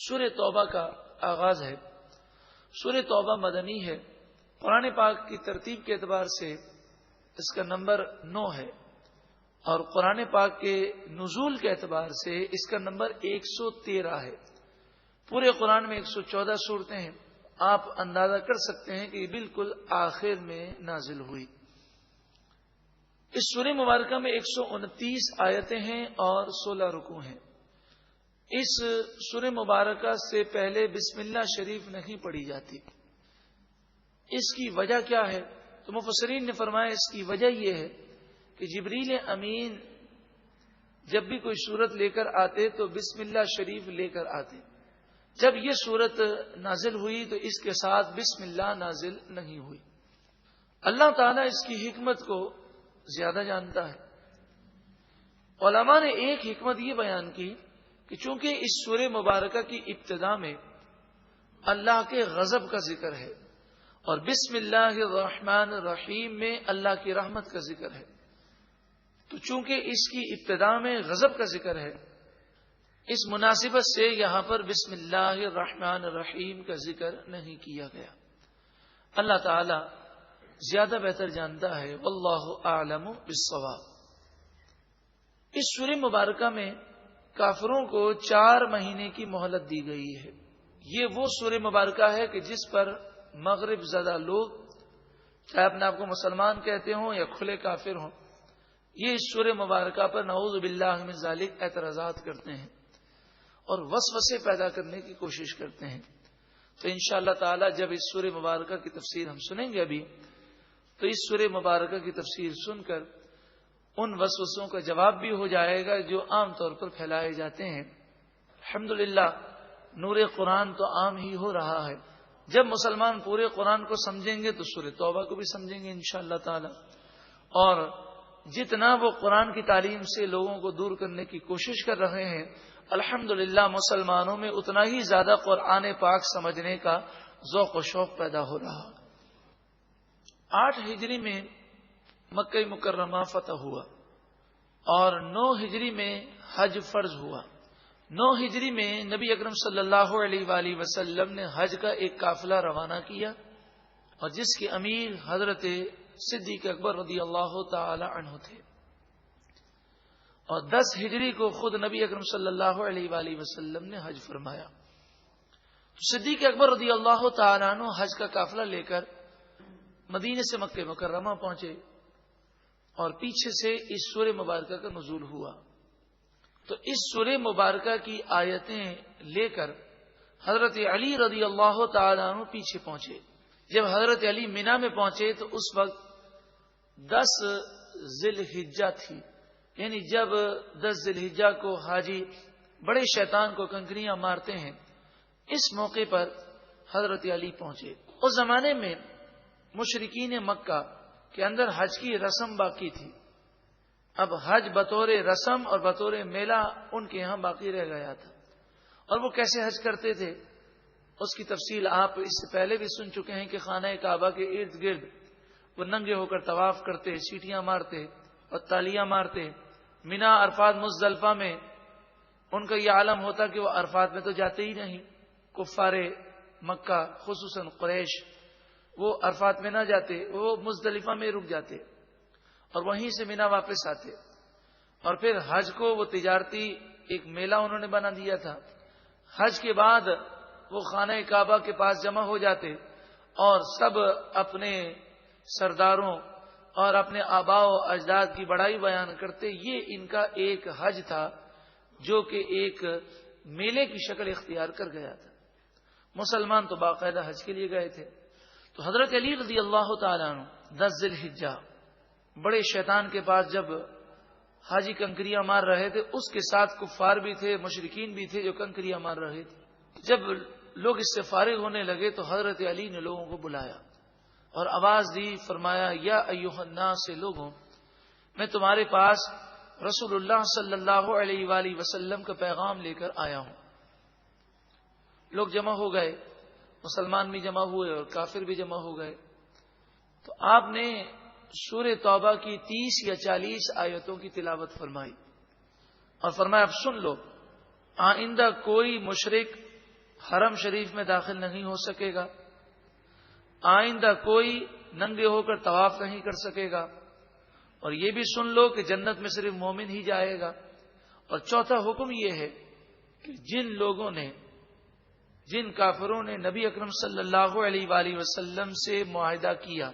سورہ توبہ کا آغاز ہے۔ سورہ توبہ مدنی ہے۔ قرآن پاک کی ترتیب کے اعتبار سے اس کا نمبر 9 ہے، اور قرآن پاک کے نزول کے اعتبار سے اس کا نمبر 113 ہے۔ پورے قرآن میں 114 صورتیں ہیں۔ آپ اندازہ کر سکتے ہیں کہ یہ بالکل آخر میں نازل ہوئی۔ اس سورہ مبارکہ میں 129 آیتیں ہیں اور 16 رکوع ہیں۔ اس سورہ مبارکہ سے پہلے بسم اللہ شریف نہیں پڑھی جاتی۔ اس کی وجہ کیا ہے؟ تو مفسرین نے فرمایا اس کی وجہ یہ ہے کہ جبریل امین جب بھی کوئی سورت لے کر آتے تو بسم اللہ شریف لے کر آتے۔ جب یہ سورت نازل ہوئی تو اس کے ساتھ بسم اللہ نازل نہیں ہوئی۔ اللہ تعالیٰ اس کی حکمت کو زیادہ جانتا ہے۔ علماء نے ایک حکمت یہ بیان کی کہ چونکہ اس سورہ مبارکہ کی ابتدا میں اللہ کے غضب کا ذکر ہے اور بسم اللہ الرحمن الرحیم میں اللہ کی رحمت کا ذکر ہے، تو چونکہ اس کی ابتدا میں غضب کا ذکر ہے، اس مناسبت سے یہاں پر بسم اللہ الرحمن الرحیم کا ذکر نہیں کیا گیا۔ اللہ تعالی زیادہ بہتر جانتا ہے، واللہ اعلم بالصواب۔ اس سورہ مبارکہ میں کافروں کو 4 مہینے کی مہلت دی گئی ہے۔ یہ وہ سورہ مبارکہ ہے کہ جس پر مغرب زدہ لوگ، چاہے اپنے آپ کو مسلمان کہتے ہوں یا کھلے کافر ہوں، یہ اس سورہ مبارکہ پر نعوذ باللہ من ذالک اعتراضات کرتے ہیں اور وسوسے پیدا کرنے کی کوشش کرتے ہیں۔ تو انشاءاللہ تعالی جب اس سورہ مبارکہ کی تفسیر ہم سنیں گے ابھی، تو اس سورہ مبارکہ کی تفسیر سن کر ان وسوسوں کا جواب بھی ہو جائے گا جو عام طور پر پھیلائے جاتے ہیں۔ الحمدللہ نور قرآن تو عام ہی ہو رہا ہے۔ جب مسلمان پورے قرآن کو سمجھیں گے تو سورہ توبہ کو بھی سمجھیں گے انشاءاللہ تعالی، اور جتنا وہ قرآن کی تعلیم سے لوگوں کو دور کرنے کی کوشش کر رہے ہیں، الحمدللہ مسلمانوں میں اتنا ہی زیادہ قرآن پاک سمجھنے کا ذوق و شوق پیدا ہو رہا۔ 8 ہجری میں مکہ مکرمہ فتح ہوا اور 9 ہجری میں حج فرض ہوا۔ 9 ہجری میں نبی اکرم صلی اللہ علیہ وآلہ وسلم نے حج کا ایک قافلہ روانہ کیا، اور جس کے امیر حضرت صدیق اکبر رضی اللہ تعالی عنہ تھے، اور 10 ہجری کو خود نبی اکرم صلی اللہ علیہ وآلہ وسلم نے حج فرمایا۔ صدیق اکبر رضی اللہ تعالی عنہ حج کا قافلہ لے کر مدینے سے مکہ مکرمہ پہنچے، اور پیچھے سے اس سورہ مبارکہ کا نزول ہوا۔ تو اس سورہ مبارکہ کی آیتیں لے کر حضرت علی رضی اللہ تعالیٰ عنہ پیچھے پہنچے۔ جب حضرت علی مینا میں پہنچے تو اس وقت 10 ذی الحجہ تھی، یعنی جب 10 ذی الحجہ کو حاجی بڑے شیطان کو کنکریاں مارتے ہیں، اس موقع پر حضرت علی پہنچے۔ اس زمانے میں مشرکین مکہ کے اندر حج کی رسم باقی تھی۔ اب حج بطور رسم اور بطور میلہ ان کے یہاں باقی رہ گیا تھا، اور وہ کیسے حج کرتے تھے اس کی تفصیل آپ اس سے پہلے بھی سن چکے ہیں کہ خانہ کعبہ کے ارد گرد وہ ننگے ہو کر طواف کرتے، سیٹیاں مارتے اور تالیاں مارتے۔ مینا، عرفات، مزدلفہ میں ان کا یہ عالم ہوتا کہ وہ عرفات میں تو جاتے ہی نہیں۔ کفار مکہ خصوصاً قریش وہ عرفات میں نہ جاتے، وہ مزدلفہ میں رک جاتے اور وہیں سے مینا واپس آتے، اور پھر حج کو وہ تجارتی ایک میلہ انہوں نے بنا دیا تھا۔ حج کے بعد وہ خانہ کعبہ کے پاس جمع ہو جاتے اور سب اپنے سرداروں اور اپنے آباء و اجداد کی بڑائی بیان کرتے۔ یہ ان کا ایک حج تھا جو کہ ایک میلے کی شکل اختیار کر گیا تھا۔ مسلمان تو باقاعدہ حج کے لیے گئے تھے۔ تو حضرت علی رضی اللہ تعالیٰ عنہ 10 ذی الحجہ بڑے شیطان کے پاس جب حاجی کنکریاں مار رہے تھے، اس کے ساتھ کفار بھی تھے، مشرکین بھی تھے جو کنکریاں مار رہے تھے۔ جب لوگ اس سے فارغ ہونے لگے تو حضرت علی نے لوگوں کو بلایا اور آواز دی، فرمایا یا ایھا الناس، لوگوں میں تمہارے پاس رسول اللہ صلی اللہ علیہ وآلہ وسلم کا پیغام لے کر آیا ہوں۔ لوگ جمع ہو گئے، مسلمان بھی جمع ہوئے اور کافر بھی جمع ہو گئے۔ تو آپ نے سورہ توبہ کی 30 یا 40 آیتوں کی تلاوت فرمائی اور فرمایا اب سن لو، آئندہ کوئی مشرک حرم شریف میں داخل نہیں ہو سکے گا، آئندہ کوئی ننگے ہو کر طواف نہیں کر سکے گا، اور یہ بھی سن لو کہ جنت میں صرف مومن ہی جائے گا۔ اور چوتھا حکم یہ ہے کہ جن کافروں نے نبی اکرم صلی اللہ علیہ وآلہ وسلم سے معاہدہ کیا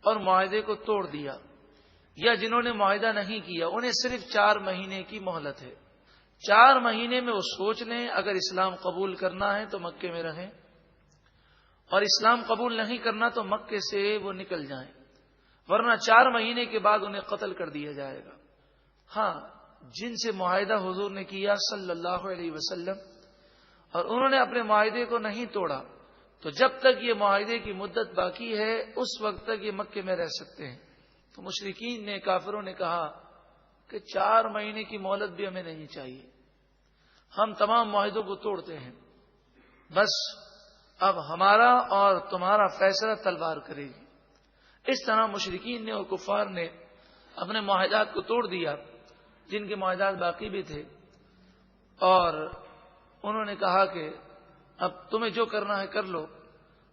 اور معاہدے کو توڑ دیا، یا جنہوں نے معاہدہ نہیں کیا، انہیں صرف 4 مہینے کی مہلت ہے۔ 4 مہینے میں وہ سوچ لیں، اگر اسلام قبول کرنا ہے تو مکے میں رہیں، اور اسلام قبول نہیں کرنا تو مکے سے وہ نکل جائیں، ورنہ 4 مہینے کے بعد انہیں قتل کر دیا جائے گا۔ ہاں، جن سے معاہدہ حضور نے کیا صلی اللہ علیہ وسلم اور انہوں نے اپنے معاہدے کو نہیں توڑا، تو جب تک یہ معاہدے کی مدت باقی ہے اس وقت تک یہ مکے میں رہ سکتے ہیں۔ تو مشرکین نے، کافروں نے کہا کہ 4 مہینے کی مہلت بھی ہمیں نہیں چاہیے، ہم تمام معاہدوں کو توڑتے ہیں، بس اب ہمارا اور تمہارا فیصلہ تلوار کرے گی۔ اس طرح مشرکین نے اور کفار نے اپنے معاہدات کو توڑ دیا، جن کے معاہدات باقی بھی تھے، اور انہوں نے کہا کہ اب تمہیں جو کرنا ہے کر لو،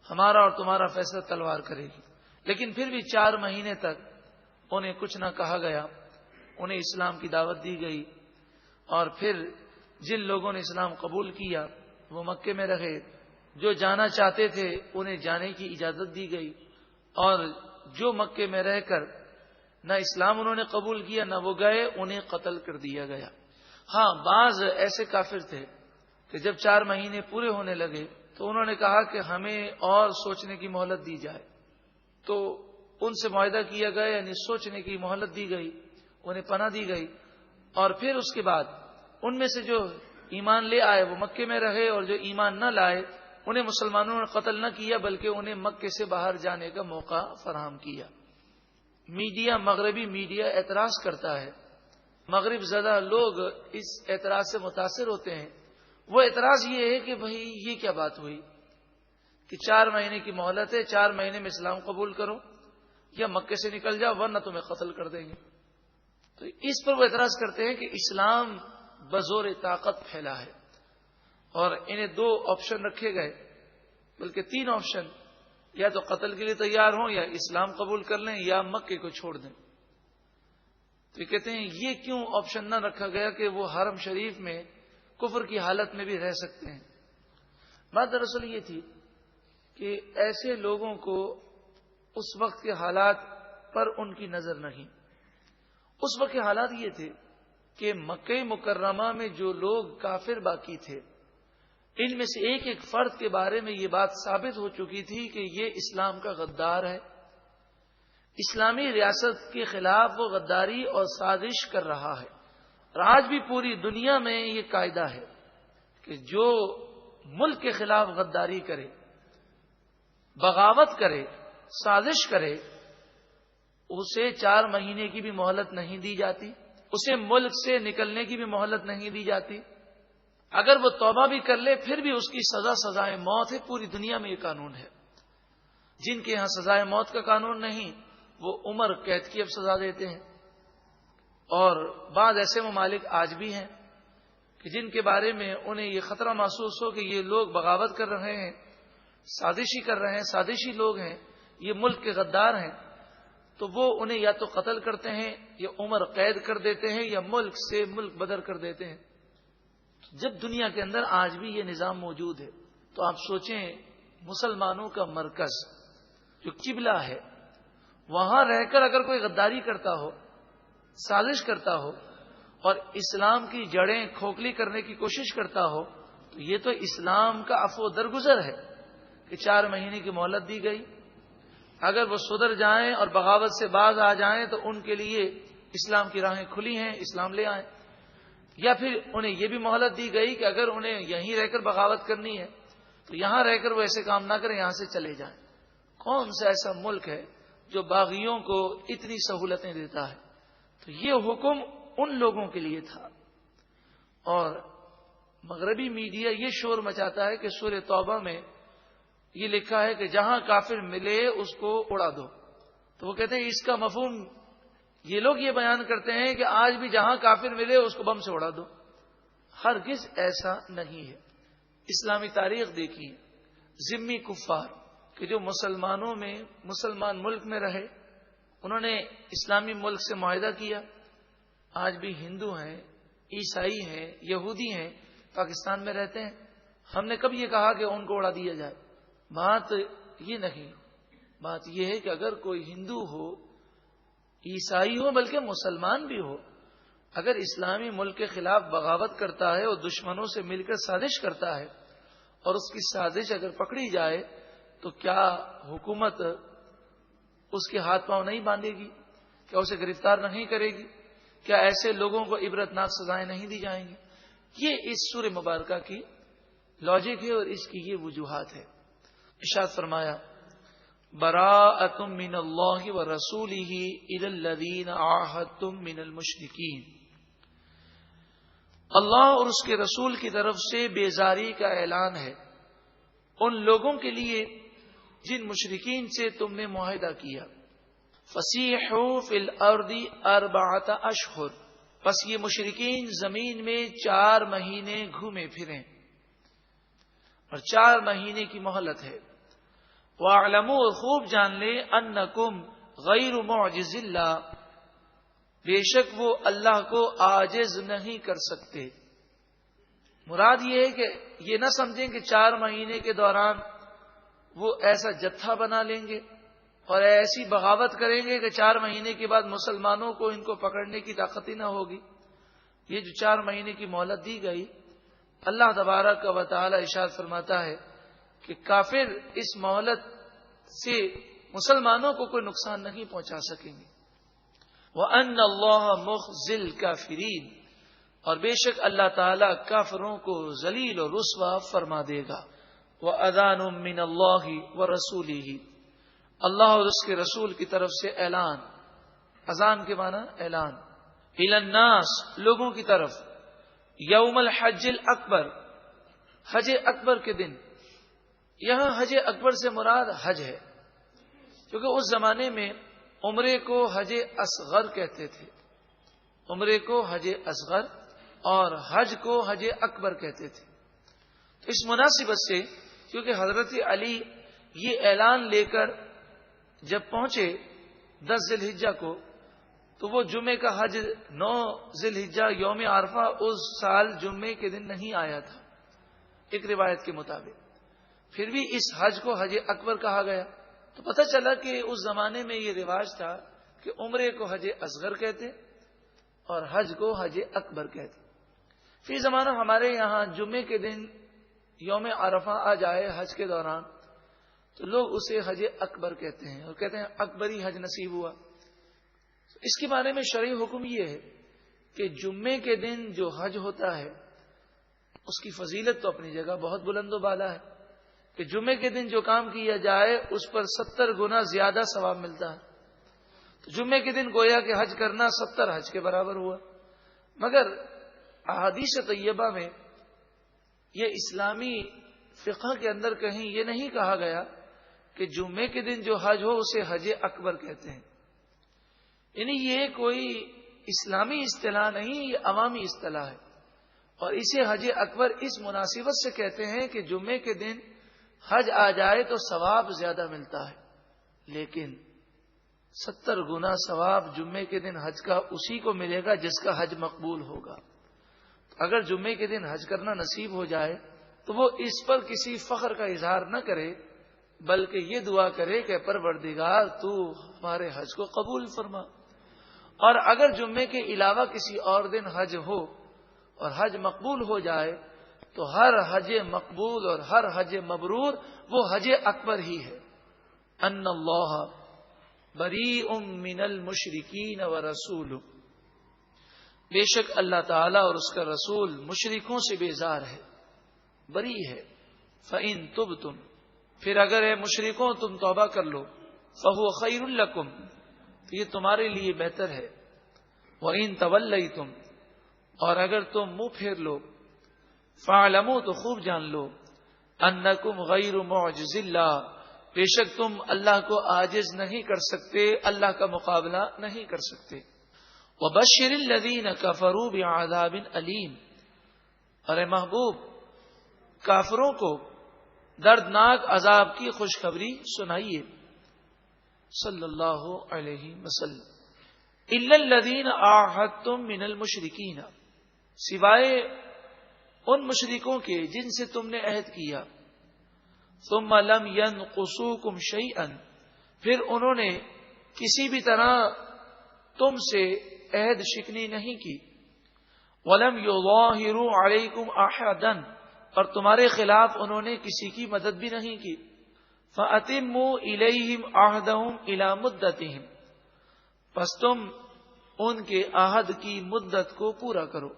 ہمارا اور تمہارا فیصلہ تلوار کرے گی۔ لیکن پھر بھی 4 مہینے تک انہیں کچھ نہ کہا گیا، انہیں اسلام کی دعوت دی گئی، اور پھر جن لوگوں نے اسلام قبول کیا وہ مکے میں رہے، جو جانا چاہتے تھے انہیں جانے کی اجازت دی گئی، اور جو مکے میں رہ کر نہ اسلام انہوں نے قبول کیا نہ وہ گئے، انہیں قتل کر دیا گیا۔ ہاں، بعض ایسے کافر تھے کہ جب 4 مہینے پورے ہونے لگے تو انہوں نے کہا کہ ہمیں اور سوچنے کی مہلت دی جائے، تو ان سے معاہدہ کیا گیا، یعنی سوچنے کی مہلت دی گئی، انہیں پناہ دی گئی، اور پھر اس کے بعد ان میں سے جو ایمان لے آئے وہ مکے میں رہے، اور جو ایمان نہ لائے انہیں مسلمانوں نے قتل نہ کیا بلکہ انہیں مکے سے باہر جانے کا موقع فراہم کیا۔ میڈیا، مغربی میڈیا اعتراض کرتا ہے، مغرب زدہ لوگ اس اعتراض سے متاثر ہوتے ہیں۔ وہ اعتراض یہ ہے کہ بھئی یہ کیا بات ہوئی کہ 4 مہینے کی مہلت ہے، 4 مہینے میں اسلام قبول کرو یا مکے سے نکل جاؤ ورنہ تمہیں قتل کر دیں گے۔ تو اس پر وہ اعتراض کرتے ہیں کہ اسلام بزور طاقت پھیلا ہے، اور انہیں 2 آپشن رکھے گئے، بلکہ 3 آپشن، یا تو قتل کے لیے تیار ہوں، یا اسلام قبول کر لیں، یا مکے کو چھوڑ دیں۔ تو یہ کہتے ہیں یہ کیوں آپشن نہ رکھا گیا کہ وہ حرم شریف میں کفر کی حالت میں بھی رہ سکتے ہیں؟ بات دراصل یہ تھی کہ ایسے لوگوں کو اس وقت کے حالات پر ان کی نظر نہیں۔ اس وقت کے حالات یہ تھے کہ مکہ مکرمہ میں جو لوگ کافر باقی تھے، ان میں سے ایک ایک فرد کے بارے میں یہ بات ثابت ہو چکی تھی کہ یہ اسلام کا غدار ہے، اسلامی ریاست کے خلاف وہ غداری اور سازش کر رہا ہے۔ اور آج بھی پوری دنیا میں یہ قاعدہ ہے کہ جو ملک کے خلاف غداری کرے، بغاوت کرے، سازش کرے، اسے 4 مہینے کی بھی مہلت نہیں دی جاتی، اسے ملک سے نکلنے کی بھی مہلت نہیں دی جاتی۔ اگر وہ توبہ بھی کر لے پھر بھی اس کی سزائے موت ہے۔ پوری دنیا میں یہ قانون ہے۔ جن کے یہاں سزائے موت کا قانون نہیں وہ عمر قید کی اب سزا دیتے ہیں، اور بعض ایسے ممالک آج بھی ہیں کہ جن کے بارے میں انہیں یہ خطرہ محسوس ہو کہ یہ لوگ بغاوت کر رہے ہیں، سازشی کر رہے ہیں، سازشی لوگ ہیں، یہ ملک کے غدار ہیں، تو وہ انہیں یا تو قتل کرتے ہیں یا عمر قید کر دیتے ہیں یا ملک سے ملک بدر کر دیتے ہیں۔ جب دنیا کے اندر آج بھی یہ نظام موجود ہے تو آپ سوچیں، مسلمانوں کا مرکز جو قبلہ ہے، وہاں رہ کر اگر کوئی غداری کرتا ہو، سازش کرتا ہو اور اسلام کی جڑیں کھوکھلی کرنے کی کوشش کرتا ہو، تو یہ تو اسلام کا عفو درگزر ہے کہ 4 مہینے کی مہلت دی گئی۔ اگر وہ سدھر جائیں اور بغاوت سے باز آ جائیں تو ان کے لیے اسلام کی راہیں کھلی ہیں، اسلام لے آئیں، یا پھر انہیں یہ بھی مہلت دی گئی کہ اگر انہیں یہیں رہ کر بغاوت کرنی ہے تو یہاں رہ کر وہ ایسے کام نہ کریں، یہاں سے چلے جائیں۔ کون سا ایسا ملک ہے جو باغیوں کو اتنی سہولتیں دیتا ہے؟ تو یہ حکم ان لوگوں کے لیے تھا۔ اور مغربی میڈیا یہ شور مچاتا ہے کہ سورہ توبہ میں یہ لکھا ہے کہ جہاں کافر ملے اس کو اڑا دو، تو وہ کہتے ہیں اس کا مفہوم، یہ لوگ یہ بیان کرتے ہیں کہ آج بھی جہاں کافر ملے اس کو بم سے اڑا دو۔ ہرگز ایسا نہیں ہے۔ اسلامی تاریخ دیکھی، ذمی کفار کہ جو مسلمان ملک میں رہے، انہوں نے اسلامی ملک سے معاہدہ کیا. آج بھی ہندو ہیں، عیسائی ہیں، یہودی ہیں، پاکستان میں رہتے ہیں. ہم نے کب یہ کہا کہ ان کو اڑا دیا جائے؟ بات یہ نہیں. بات یہ ہے کہ اگر کوئی ہندو ہو، عیسائی ہو، بلکہ مسلمان بھی ہو، اگر اسلامی ملک کے خلاف بغاوت کرتا ہے اور دشمنوں سے مل کر سازش کرتا ہے اور اس کی سازش اگر پکڑی جائے تو کیا حکومت اس کے ہاتھ پاؤں نہیں باندھے گی؟ کیا اسے گرفتار نہیں کرے گی؟ کیا ایسے لوگوں کو عبرتناک سزائیں نہیں دی جائیں گی؟ یہ اس سورہ مبارکہ کی لاجک ہے اور اس کی یہ وجوہات ہے. ارشاد فرمایا براءۃ من اللہ ورسولہ الی الذین عاہدتم من المشرکین. اللہ اور اس کے رسول کی طرف سے بیزاری کا اعلان ہے ان لوگوں کے لیے جن مشرکین سے تم نے معاہدہ کیا. فسیحوا فی الارض 4 اشہر، پس یہ مشرکین زمین میں 4 مہینے گھومے پھریں اور 4 مہینے کی مہلت ہے. وَاعْلَمُوا، خوب جان لے، أَنَّكُمْ غَيْرُ مُعْجِزِ اللَّهِ، بے شک وہ اللہ کو عاجز نہیں کر سکتے. مراد یہ ہے کہ یہ نہ سمجھیں کہ 4 مہینے کے دوران وہ ایسا جتھا بنا لیں گے اور ایسی بغاوت کریں گے کہ 4 مہینے کے بعد مسلمانوں کو ان کو پکڑنے کی طاقت ہی نہ ہوگی. یہ جو 4 مہینے کی مہلت دی گئی، اللہ تبارک و تعالی ارشاد فرماتا ہے کہ کافر اس مہلت سے مسلمانوں کو کوئی نقصان نہیں پہنچا سکیں گے. وَأَنَّ اللَّهَ مُخْزِي الْكَافِرِينَ، اور بے شک اللہ تعالی کافروں کو ذلیل و رسوا فرما دے گا. وَأَذَانٌ مِّنَ اللَّهِ وَرَسُولِهِ، اللہ اور اس کے رسول کی طرف سے اعلان. اذان کے معنی اعلان. إِلَى النَّاسِ، لوگوں کی طرف. یوم الحج الاکبر، حج اکبر کے دن. یہاں حج اکبر سے مراد حج ہے، کیونکہ اس زمانے میں عمرے کو حج اصغر کہتے تھے. عمرے کو حج اصغر اور حج کو حج اکبر کہتے تھے. تو اس مناسبت سے کیونکہ حضرت علی یہ اعلان لے کر جب پہنچے 10 ذی الحجہ کو، تو وہ جمعے کا حج 9 ذی الحجہ یوم عرفہ اس سال جمعے کے دن نہیں آیا تھا ایک روایت کے مطابق. پھر بھی اس حج کو حج اکبر کہا گیا. تو پتہ چلا کہ اس زمانے میں یہ رواج تھا کہ عمرے کو حج اصغر کہتے اور حج کو حج اکبر کہتے. فی زمانہ ہمارے یہاں جمعے کے دن یوم عرفہ آ جائے حج کے دوران تو لوگ اسے حج اکبر کہتے ہیں اور کہتے ہیں اکبری حج نصیب ہوا. اس کے بارے میں شرعی حکم یہ ہے کہ جمعے کے دن جو حج ہوتا ہے اس کی فضیلت تو اپنی جگہ بہت بلند و بالا ہے کہ جمعے کے دن جو کام کیا جائے اس پر 70 گنا زیادہ ثواب ملتا ہے. تو جمعے کے دن گویا کہ حج کرنا 70 حج کے برابر ہوا. مگر احادیث طیبہ میں یہ اسلامی فقہ کے اندر کہیں یہ نہیں کہا گیا کہ جمعے کے دن جو حج ہو اسے حج اکبر کہتے ہیں. یعنی یہ کوئی اسلامی اصطلاح نہیں، یہ عوامی اصطلاح ہے. اور اسے حج اکبر اس مناسبت سے کہتے ہیں کہ جمعے کے دن حج آ جائے تو ثواب زیادہ ملتا ہے، لیکن 70 گنا ثواب جمعے کے دن حج کا اسی کو ملے گا جس کا حج مقبول ہوگا. اگر جمعے کے دن حج کرنا نصیب ہو جائے تو وہ اس پر کسی فخر کا اظہار نہ کرے، بلکہ یہ دعا کرے کہ پروردگار تو ہمارے حج کو قبول فرما. اور اگر جمعے کے علاوہ کسی اور دن حج ہو اور حج مقبول ہو جائے تو ہر حج مقبول اور ہر حج مبرور وہ حج اکبر ہی ہے. ان اللہ بریء من المشرکین ورسولہ، بے شک اللہ تعالی اور اس کا رسول مشرکوں سے بیزار ہے، بری ہے. فإن تبتم، پھر اگر اے مشرکوں تم توبہ کر لو، فہو خیر لکم، تو یہ تمہارے لیے بہتر ہے. وإن تولیتم، اور اگر تم منہ پھیر لو، فاعلموا، تو خوب جان لو، انکم غیر معجز اللہ، بے شک تم اللہ کو عاجز نہیں کر سکتے، اللہ کا مقابلہ نہیں کر سکتے. وبشر الذین کفروا بعذاب علیم، اور اے محبوب کافروں کو دردناک عذاب کی خوشخبری سنائیے صلی اللہ علیہ وسلم۔ الا الذین عاہدتم من المشرکین، سوائے ان مشرکوں کے جن سے تم نے عہد کیا، ثم لم ينقصوکم شیئا، پھر انہوں نے کسی بھی طرح تم سے عہد شکنی نہیں کی، ولم یظاہروا علیکم احدا، اور تمہارے خلاف انہوں نے کسی کی مدد بھی نہیں کی، فَأَتِمُّوا إِلَيْهِمْ عَهْدَهُمْ إِلَى مُدَّتِهِمْ، پس تم ان کے عہد کی مدت کو پورا کرو۔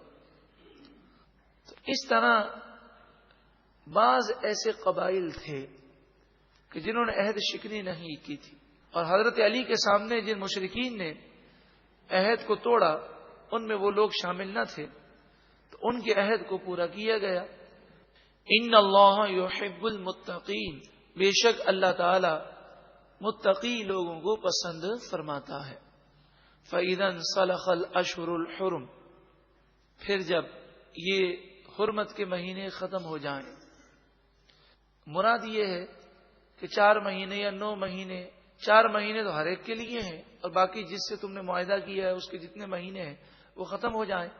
تو اس طرح بعض ایسے قبائل تھے کہ جنہوں نے عہد شکنی نہیں کی تھی، اور حضرت علی کے سامنے جن مشرکین نے عہد کو توڑا ان میں وہ لوگ شامل نہ تھے، تو ان کے عہد کو پورا کیا گیا۔ ان اللہ یحب المتقین، بے شک اللہ تعالی متقی لوگوں کو پسند فرماتا ہے۔ فَإِذَا انْسَلَخَ الْأَشْهُرُ الْحُرُمُ، پھر جب یہ حرمت کے مہینے ختم ہو جائیں، مراد یہ ہے کہ 4 مہینے یا 9 مہینے، 4 مہینے تو ہر ایک کے لیے ہیں، اور باقی جس سے تم نے معاہدہ کیا ہے اس کے جتنے مہینے ہیں وہ ختم ہو جائیں،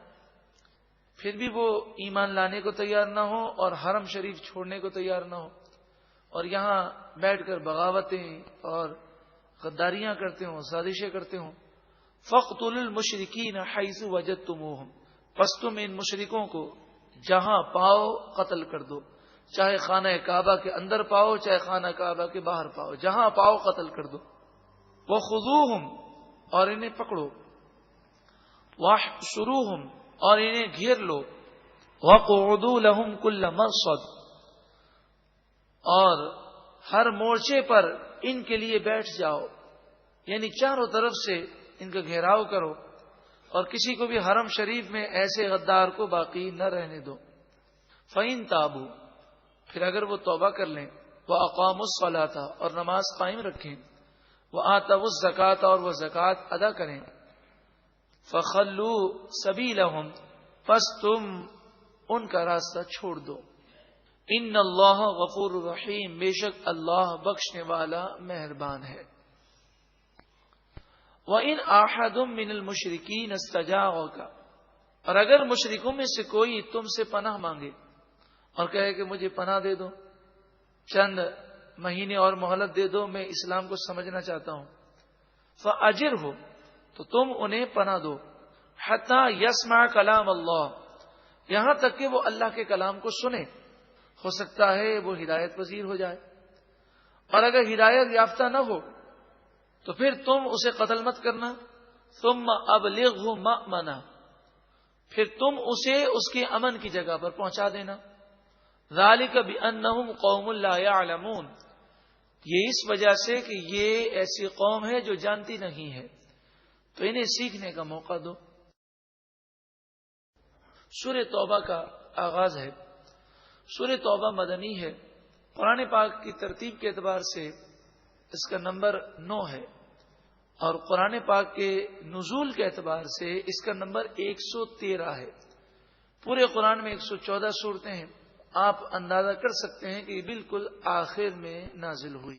پھر بھی وہ ایمان لانے کو تیار نہ ہو اور حرم شریف چھوڑنے کو تیار نہ ہو، اور یہاں بیٹھ کر بغاوتیں اور غداریاں کرتے ہوں، سازشیں کرتے ہوں۔ فَاقْتُلُوا الْمُشْرِكِينَ حَيْثُ وَجَدتُّمُوهُمْ، پس تم ان مشرکوں کو جہاں پاؤ قتل کر دو، چاہے خانہ کعبہ کے اندر پاؤ چاہے خانہ کعبہ کے باہر پاؤ، جہاں پاؤ قتل کر دو۔ وَخُذُوهُمْ، اور انہیں پکڑو، وَاحْشُرُوهُمْ، اور انہیں گھیر لو، وَقُعُدُوا لَهُمْ كُلَّ مَرْصَدٍ، اور ہر مورچے پر ان کے لیے بیٹھ جاؤ، یعنی چاروں طرف سے ان کا گھیراؤ کرو، اور کسی کو بھی حرم شریف میں ایسے غدار کو باقی نہ رہنے دو۔ فَإِن تَابُوا، پھر اگر وہ توبہ کر لیں، وَأَقَامُوا الصَّلَاةَ، اور نماز قائم رکھیں، وَآتَوُا الزَّكَاةَ، اور وہ زکوٰۃ ادا کریں، فَخَلُّوا سَبِيلَهُمْ، پس تم ان کا راستہ چھوڑ دو۔ ان اللہ غفور رحیم، بے شک اللہ بخشنے والا مہربان ہے۔ وَإِنْ أَحَدٌ مِّنَ الْمُشْرِكِينَ اسْتَجَارَكَ، اور اگر مشرکوں میں سے کوئی تم سے پناہ مانگے اور کہے کہ مجھے پناہ دے دو، چند مہینے اور مہلت دے دو، میں اسلام کو سمجھنا چاہتا ہوں، فَأَجِرْهُ، تو تم انہیں پناہ دو، حَتَّى يَسْمَعَ كَلَامَ اللَّهِ، یہاں تک کہ وہ اللہ کے کلام کو سنے، ہو سکتا ہے وہ ہدایت پذیر ہو جائے، اور اگر ہدایت یافتہ نہ ہو تو پھر تم اسے قتل مت کرنا، ثم ابلغه مأمنہ، پھر تم اسے اس کے امن کی جگہ پر پہنچا دینا۔ ذالک بأنہم قوم لا یعلمون، یہ اس وجہ سے کہ یہ ایسی قوم ہے جو جانتی نہیں ہے، تو انہیں سیکھنے کا موقع دو۔ سورہ توبہ کا آغاز ہے۔ سورہ توبہ مدنی ہے، قرآن پاک کی ترتیب کے اعتبار سے اس کا نمبر 9 ہے، اور قرآن پاک کے نزول کے اعتبار سے اس کا نمبر 113 ہے۔ پورے قرآن میں 114 سورتیں ہیں، آپ اندازہ کر سکتے ہیں کہ یہ بالکل آخر میں نازل ہوئی۔